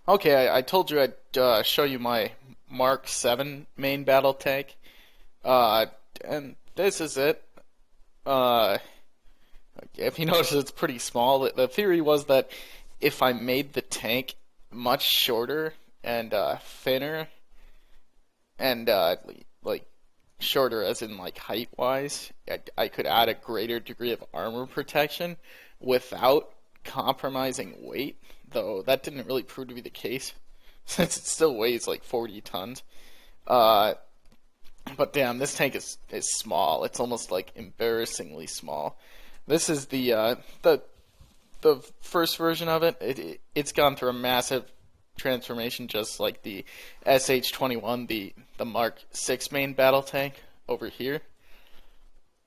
Okay, I told you I'd show you my Mark 7 main battle tank. Uh, and this is it. Uh, if you notice, it's pretty small. The theory was that if I made the tank much shorter and thinner, and like shorter as in like height wise, I could add a greater degree of armor protection without compromising weight, though that didn't really prove to be the case since it still weighs like 40 tons. Uh, but damn, this tank is small. It's almost like embarrassingly small. This is the first version of it. It's gone through a massive transformation, just like the SH-21, the Mark 6 main battle tank over here.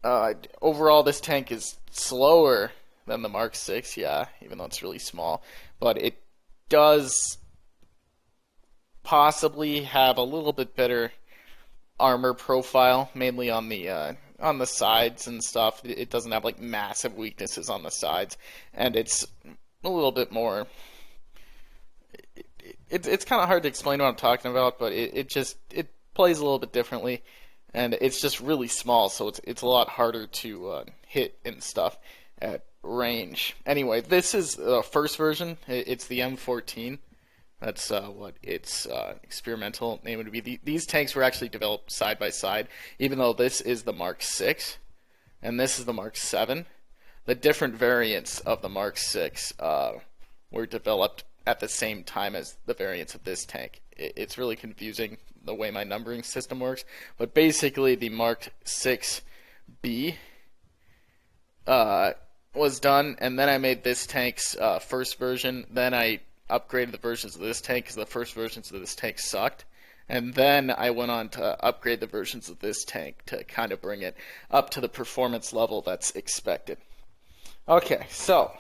Overall, this tank is slower than the Mark 6, yeah, even though it's really small. But it does possibly have a little bit better armor profile, mainly on the sides and stuff. It doesn't have like massive weaknesses on the sides, and it's a little bit more. It's kind of hard to explain what I'm talking about, but it plays a little bit differently, and it's just really small, so it's a lot harder to hit and stuff at range. Anyway, this is the first version. It's the M14. That's what its experimental name would be. These tanks were actually developed side by side, even though this is the Mark 6 and this is the Mark 7. The different variants of the Mark 6 were developed at the same time as the variants of this tank. It's really confusing the way my numbering system works, but basically the Mark 6B was done, and then I made this tank's first version. Then I upgraded the versions of this tank because the first versions of this tank sucked. And then I went on to upgrade the versions of this tank to kind of bring it up to the performance level that's expected. Okay, so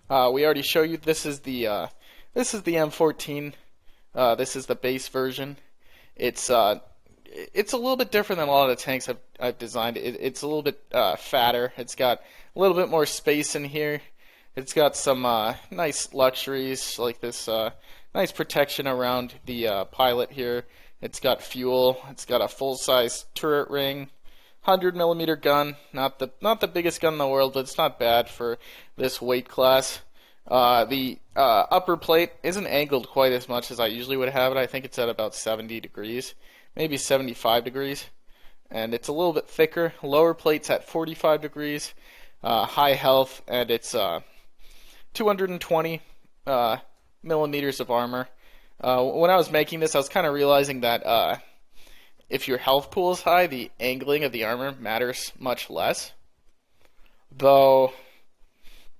we already showed you this is the M14. This is the base version. It's a little bit different than a lot of the tanks I've designed. It's a little bit fatter. It's got a little bit more space in here. It's got some nice luxuries, like this nice protection around the pilot here. It's got fuel. It's got a full-size turret ring, 100 mm gun. Not the biggest gun in the world, but it's not bad for this weight class. The upper plate isn't angled quite as much as I usually would have it. I think it's at about 70 degrees, maybe 75 degrees, and it's a little bit thicker. Lower plate's at 45 degrees, high health, and it's 220 millimeters of armor. When I was making this, I was kind of realizing that if your health pool is high, the angling of the armor matters much less. Though,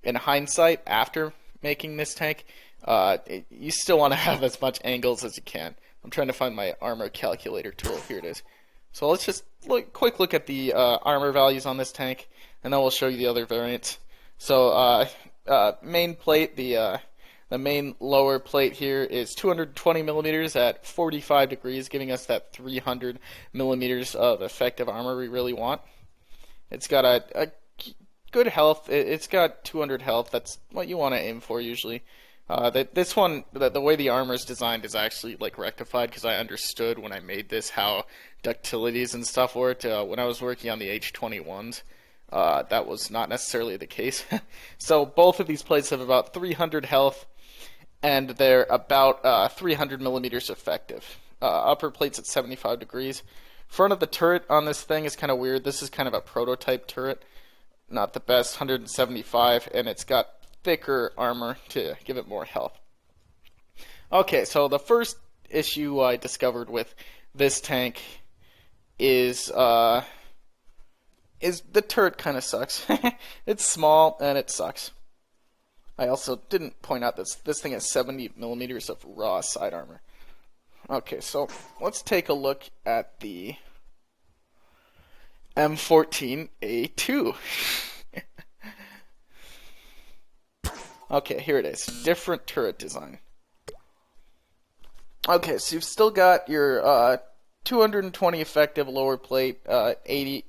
in hindsight, after making this tank, you still want to have as much angles as you can. I'm trying to find my armor calculator tool. Here it is. So let's just quick look at the armor values on this tank, and then we'll show you the other variants. So main plate, the main lower plate here is 220 millimeters at 45 degrees, giving us that 300 millimeters of effective armor we really want. It's got a good health. It's got 200 health. That's what you want to aim for usually. This one, the way the armor is designed is actually like rectified because I understood when I made this how ductilities and stuff worked. When I was working on the H21s, that was not necessarily the case. So both of these plates have about 300 health, and they're about 300 millimeters effective. Upper plate's at 75 degrees. Front of the turret on this thing is kind of weird. This is kind of a prototype turret. Not the best, 175, and it's got thicker armor to give it more health. Okay, so the first issue I discovered with this tank is the turret kind of sucks. It's small and it sucks. I also didn't point out this thing has 70 millimeters of raw side armor. Okay, so let's take a look at the M14A2. Okay, here it is. Different turret design. Okay, so you've still got your 220 effective lower plate, 80.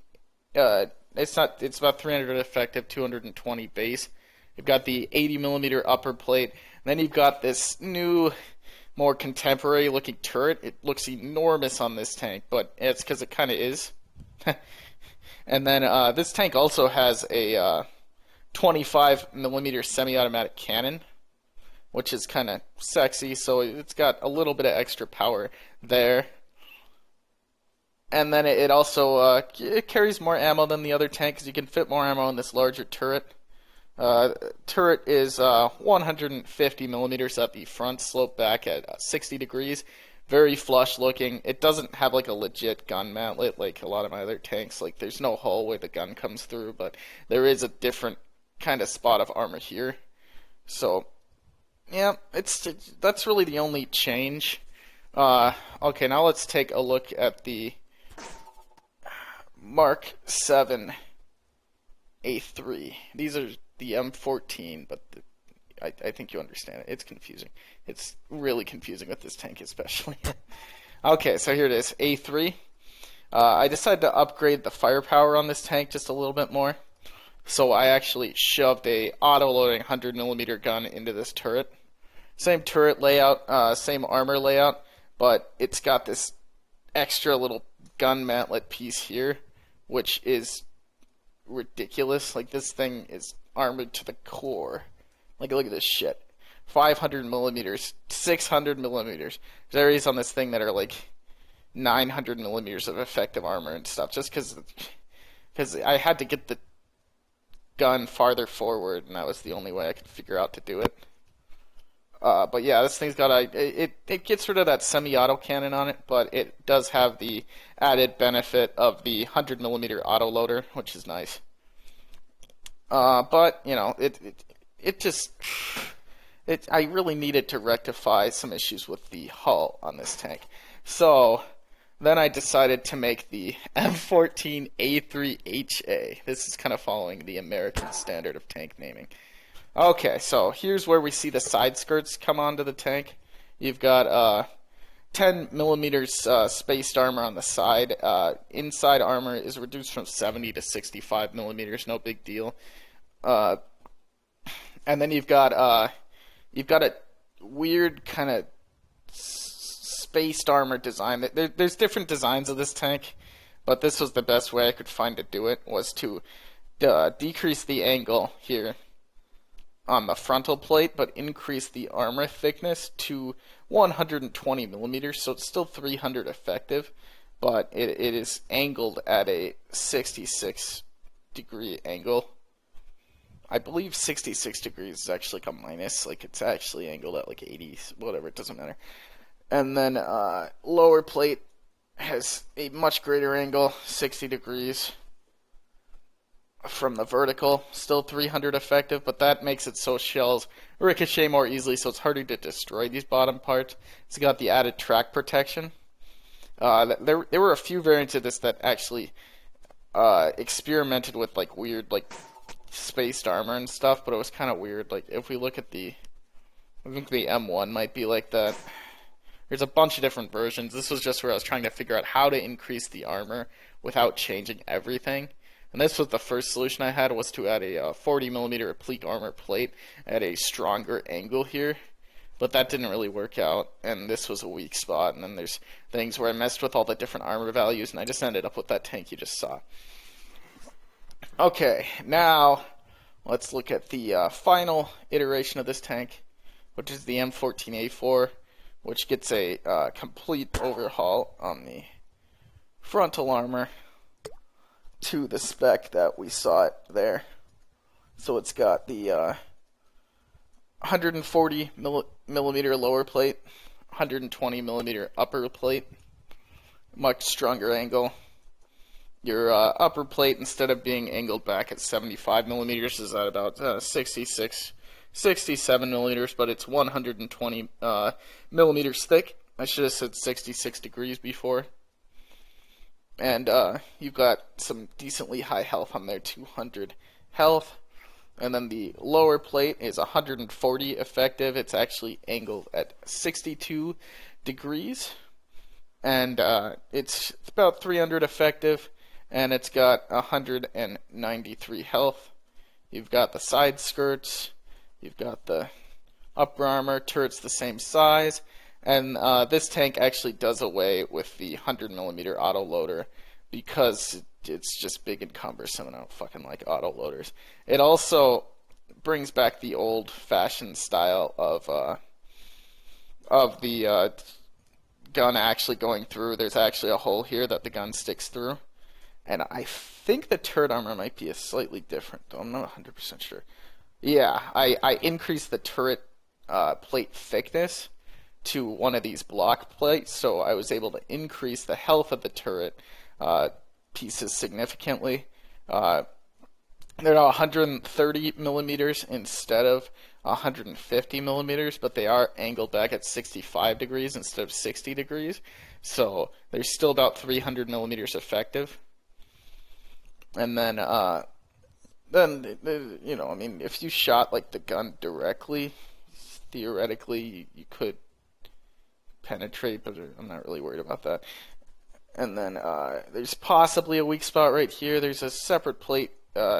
It's about 300 effective, 220 base. You've got the 80 millimeter upper plate. And then you've got this new more contemporary looking turret, it looks enormous on this tank, but it's because it kind of is. And then this tank also has a 25 millimeter semi-automatic cannon, which is kind of sexy, so it's got a little bit of extra power there. And then it also it carries more ammo than the other tank, because you can fit more ammo in this larger turret. Turret is 150 millimeters at the front, slope back at 60 degrees. Very flush looking. It doesn't have like a legit gun mantlet like a lot of my other tanks. Like there's no hole where the gun comes through, but there is a different kind of spot of armor here. So yeah, that's really the only change. Okay, now let's take a look at the Mark VII A3. These are the M14, but I think you understand it. It's confusing. It's really confusing with this tank especially. Okay, so here it is, A3. I decided to upgrade the firepower on this tank just a little bit more. So I actually shoved a auto-loading 100mm gun into this turret. Same turret layout, same armor layout, but it's got this extra little gun mantlet piece here, which is ridiculous. Like, this thing is armored to the core. Like, look at this shit. 500 millimeters, 600 millimeters. There's areas on this thing that are like 900 millimeters of effective armor and stuff, just because I had to get the gun farther forward, and that was the only way I could figure out to do it. But yeah, this thing's got it gets rid of that semi-auto cannon on it, but it does have the added benefit of the 100mm autoloader, which is nice. But you know, I really needed to rectify some issues with the hull on this tank. So then I decided to make the M14A3HA. This is kind of following the American standard of tank naming. Okay, so here's where we see the side skirts come onto the tank. You've got 10 millimeters spaced armor on the side. Inside armor is reduced from 70 to 65 millimeters, no big deal. And then you've got a weird kind of spaced armor design. There's different designs of this tank, but this was the best way I could find to do it, was to decrease the angle here on the frontal plate, but increase the armor thickness to 120 millimeters, so it's still 300 effective, but it is angled at a 66 degree angle. I believe 66 degrees is actually like a minus, like it's actually angled at like 80, whatever, it doesn't matter. And then lower plate has a much greater angle, 60 degrees from the vertical, still 300 effective, but that makes it so shells ricochet more easily, so it's harder to destroy these bottom parts. It's got the added track protection. There were a few variants of this that actually experimented with like weird like spaced armor and stuff, but it was kind of weird. Like if we look at I think the M1 might be like that. There's a bunch of different versions. This was just where I was trying to figure out how to increase the armor without changing everything. And this was the first solution I had, was to add a 40 millimeter applique armor plate at a stronger angle here. But that didn't really work out, and this was a weak spot. And then there's things where I messed with all the different armor values, and I just ended up with that tank you just saw. Okay, now let's look at the final iteration of this tank, which is the M14A4, which gets a complete overhaul on the frontal armor to the spec that we saw it there. So it's got the 140 millimeter lower plate, 120 millimeter upper plate, much stronger angle. Your upper plate, instead of being angled back at 75 millimeters, is at about 67 millimeters, but it's 120 millimeters thick. I should have said 66 degrees before. And you've got some decently high health on there, 200 health. And then the lower plate is 140 effective. It's actually angled at 62 degrees. And it's about 300 effective. And it's got 193 health. You've got the side skirts. You've got the upper armor. Turret's the same size. And this tank actually does away with the 100mm auto loader because it's just big and cumbersome, and I don't fucking like auto loaders. It also brings back the old-fashioned style of the gun actually going through. There's actually a hole here that the gun sticks through, and I think the turret armor might be a slightly different, though I'm not 100% sure. Yeah, I increased the turret plate thickness to one of these block plates, so I was able to increase the health of the turret pieces significantly. They're now 130 millimeters instead of 150 millimeters, but they are angled back at 65 degrees instead of 60 degrees, so they're still about 300 millimeters effective. And then you know, I mean, if you shot like the gun directly, theoretically you could penetrate, but I'm not really worried about that. And then there's possibly a weak spot right here. There's a separate plate,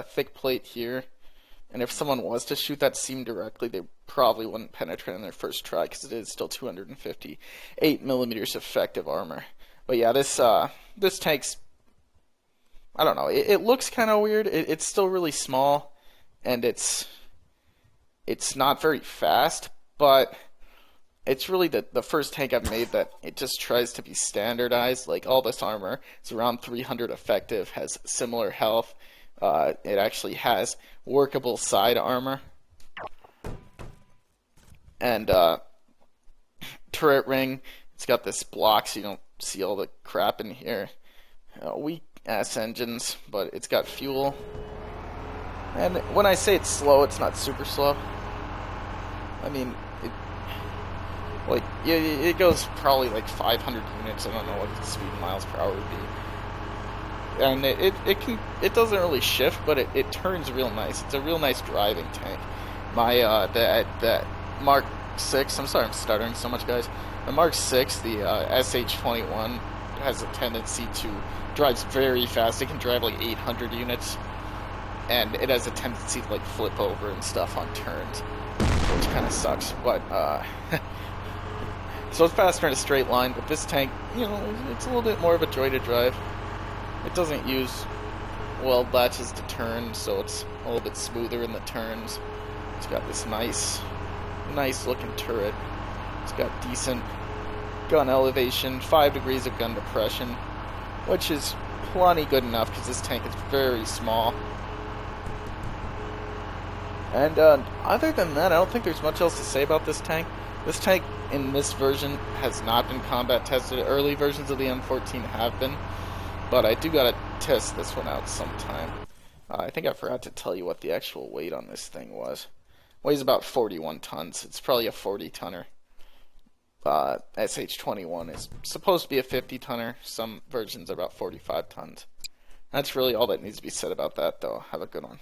thick plate here, and if someone was to shoot that seam directly, they probably wouldn't penetrate on their first try because it is still 258 millimeters effective armor. But yeah, this tank's, I don't know, it looks kind of weird. It's still really small, and it's not very fast, but it's really the first tank I've made that it just tries to be standardized. Like, all this armor is around 300 effective, has similar health. It actually has workable side armor. And turret ring, it's got this block so you don't see all the crap in here. Weak ass engines, but it's got fuel. And when I say it's slow, it's not super slow. I mean, it goes probably like 500 units. I don't know what the speed in miles per hour would be. And it doesn't really shift, but it turns real nice. It's a real nice driving tank. My that Mark 6. I'm sorry I'm stuttering so much, guys. The Mark 6, the SH-21, has a tendency to drives very fast. It can drive like 800 units, and it has a tendency to like flip over and stuff on turns, which kind of sucks. But so it's faster in a straight line, but this tank, you know, it's a little bit more of a joy to drive. It doesn't use weld latches to turn, so it's a little bit smoother in the turns. It's got this nice looking turret. It's got decent gun elevation, 5 degrees of gun depression, which is plenty good enough because this tank is very small. And other than that, I don't think there's much else to say about this tank. This tank in this version has not been combat tested. Early versions of the M14 have been, but I do gotta test this one out sometime. I think I forgot to tell you what the actual weight on this thing was. It weighs about 41 tons. It's probably a 40-tonner. SH-21 is supposed to be a 50-tonner. Some versions are about 45 tons. That's really all that needs to be said about that, though. Have a good one.